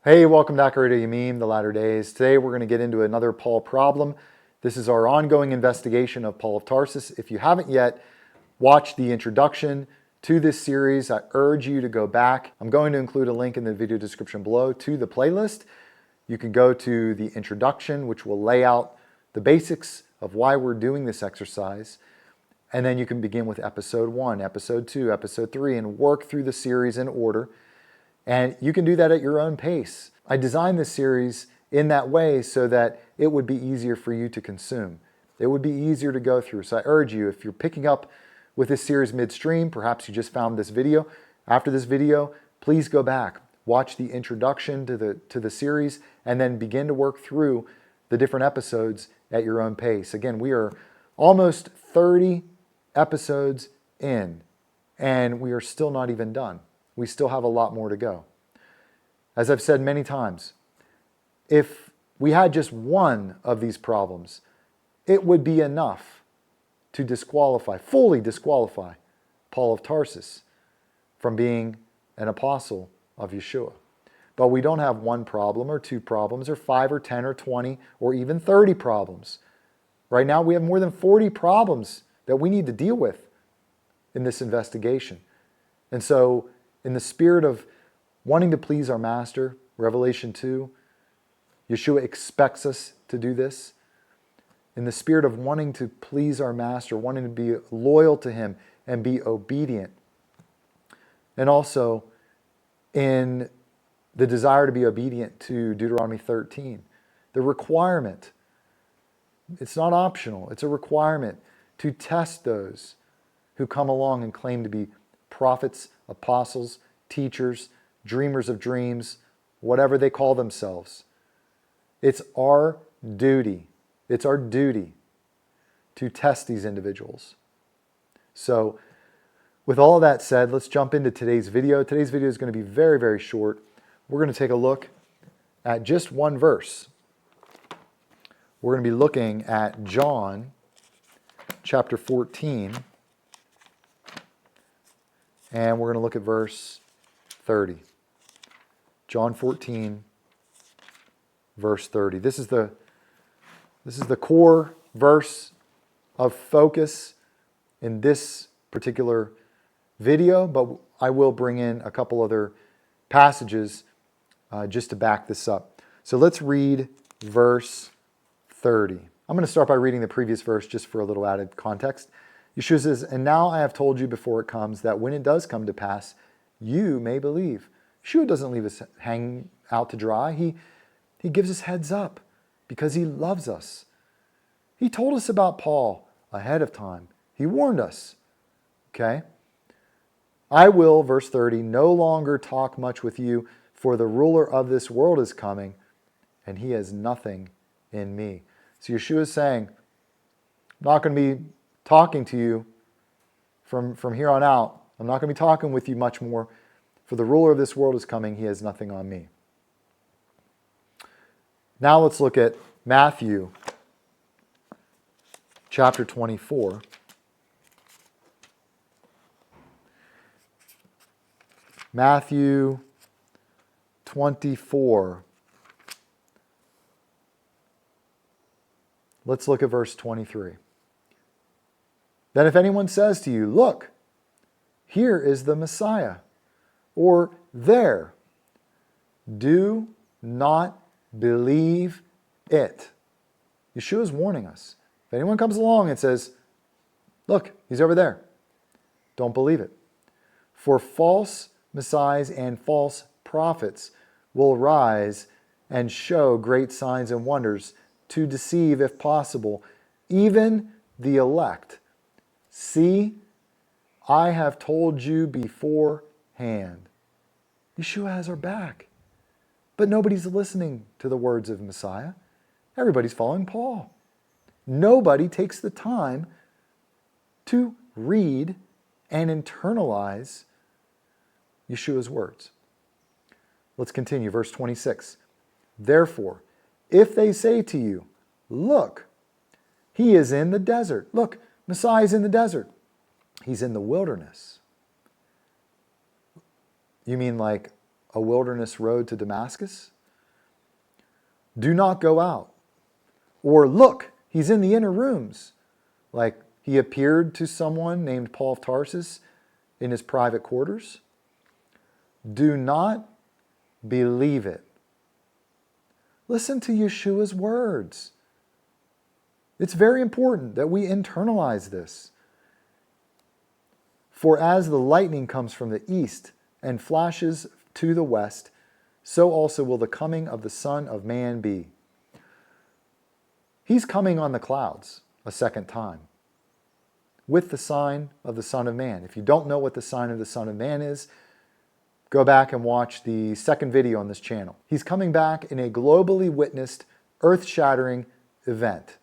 Hey, welcome back to Yamim, the Latter Days. Today we're going to get into another Paul problem. This is our ongoing investigation of Paul of Tarsus. If you haven't yet watched the introduction to this series, I urge you to go back. I'm going to include a link in the video description below to the playlist. You can go to the introduction, which will lay out the basics of why we're doing this exercise. And then you can begin with episode 1, episode 2, episode 3, and work through the series in order. And you can do that at your own pace. I designed this series in that way so that it would be easier for you to consume. It would be easier to go through. So I urge you, if you're picking up with this series midstream, perhaps you just found this video. After this video, please go back, watch the introduction to the series, and then begin to work through the different episodes at your own pace. Again, we are almost 30 episodes in, and we are still not even done. We still have a lot more to go. As I've said many times, if we had just one of these problems, it would be enough to fully disqualify Paul of Tarsus from being an apostle of Yeshua. But we don't have one problem or two problems or 5 or 10 or 20 or even 30 problems. Right now we have more than 40 problems that we need to deal with in this investigation. And so, in the spirit of wanting to please our Master, Revelation 2, Yeshua expects us to do this. In the spirit of wanting to please our Master, wanting to be loyal to Him and be obedient. And also in the desire to be obedient to Deuteronomy 13. The requirement, it's not optional, it's a requirement to test those who come along and claim to be prophets, apostles, teachers, dreamers of dreams, whatever they call themselves. It's our duty to test these individuals. So, with all of that said, let's jump into today's video. Today's video is going to be very, very short. We're going to take a look at just one verse. We're going to be looking at John chapter 14. And we're going to look at verse 30. John 14, verse 30. This is the core verse of focus in this particular video, but I will bring in a couple other passages just to back this up. So let's read verse 30. I'm going to start by reading the previous verse just for a little added context. Yeshua says, "And now I have told you before it comes, that when it does come to pass, you may believe." Yeshua doesn't leave us hanging out to dry. He gives us heads up because He loves us. He told us about Paul ahead of time. He warned us. Okay? "I will," verse 30, "no longer talk much with you, for the ruler of this world is coming, and he has nothing in me." So Yeshua is saying, I'm not going to be talking to you from here on out. I'm not going to be talking with you much more. For the ruler of this world is coming. He has nothing on me. Now let's look at Matthew chapter 24. Matthew 24. Let's look at verse 23. "Then if anyone says to you, 'Look, here is the Messiah,' or 'there,' do not believe it." Yeshua is warning us. If anyone comes along and says, "Look, he's over there," don't believe it. "For false messiahs and false prophets will rise and show great signs and wonders to deceive, if possible, even the elect. See, I have told you beforehand." Yeshua has our back. But nobody's listening to the words of Messiah. Everybody's following Paul. Nobody takes the time to read and internalize Yeshua's words. Let's continue. Verse 26. "Therefore, if they say to you, 'Look, he is in the desert.'" Look, Messiah is in the desert. He's in the wilderness. You mean like a wilderness road to Damascus? Do not go out. Or look, he's in the inner rooms, like he appeared to someone named Paul of Tarsus in his private quarters. Do not believe it. Listen to Yeshua's words. It's very important that we internalize this. For as the lightning comes from the east and flashes to the west, so also will the coming of the Son of Man be. He's coming on the clouds a second time with the sign of the Son of Man. If you don't know what the sign of the Son of Man is, go back and watch the second video on this channel. He's coming back in a globally witnessed, earth-shattering event.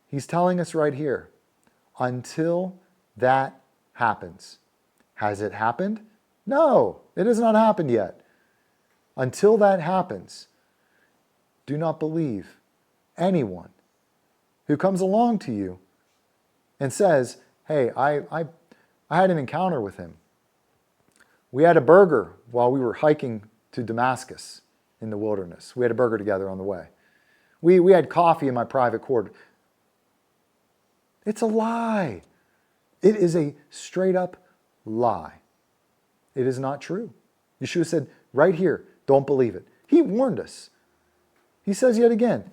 He's telling us right here, until that happens. Has it happened? No, it has not happened yet. Until that happens, do not believe anyone who comes along to you and says, hey, I had an encounter with him. We had a burger while we were hiking to Damascus in the wilderness. We had a burger together on the way. We had coffee in my private quarter. It's a lie. It is a straight up lie. It is not true. Yeshua said right here, don't believe it. He warned us. He says yet again,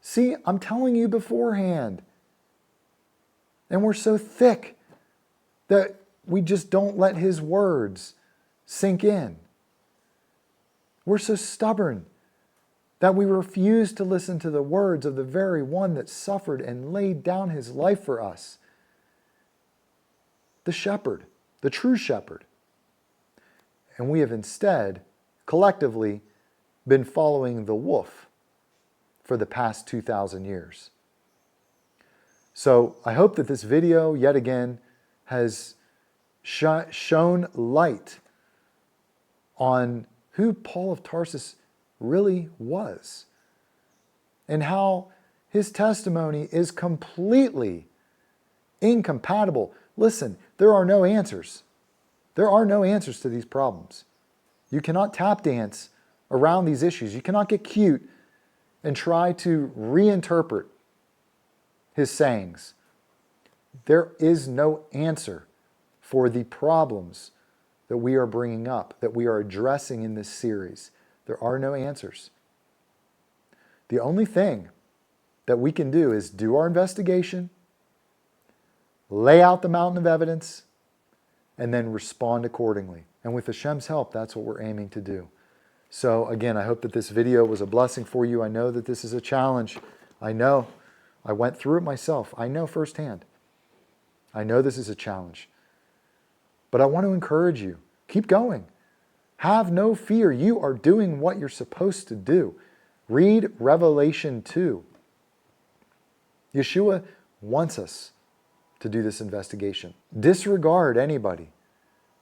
see, I'm telling you beforehand. And we're so thick that we just don't let his words sink in. We're so stubborn that we refuse to listen to the words of the very one that suffered and laid down his life for us. The shepherd, the true shepherd. And we have instead, collectively, been following the wolf for the past 2,000 years. So I hope that this video, yet again, has shown light on who Paul of Tarsus really was and how his testimony is completely incompatible. Listen, there are no answers. There are no answers to these problems. You cannot tap dance around these issues. You cannot get cute and try to reinterpret his sayings. There is no answer for the problems that we are bringing up, that we are addressing in this series. There are no answers. The only thing that we can do is do our investigation, lay out the mountain of evidence, and then respond accordingly. And with Hashem's help, that's what we're aiming to do. So again, I hope that this video was a blessing for you. I know that this is a challenge. I know. I went through it myself. I know firsthand. I know this is a challenge. But I want to encourage you. Keep going. Have no fear. You are doing what you're supposed to do. Read Revelation 2. Yeshua wants us to do this investigation. Disregard anybody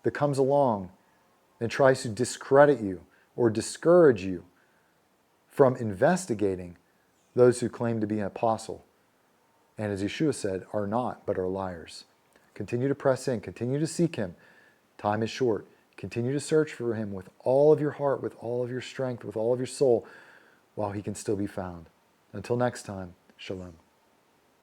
that comes along and tries to discredit you or discourage you from investigating those who claim to be an apostle. And as Yeshua said, are not, but are liars. Continue to press in. Continue to seek him. Time is short. Continue to search for him with all of your heart, with all of your strength, with all of your soul, while he can still be found. Until next time, shalom.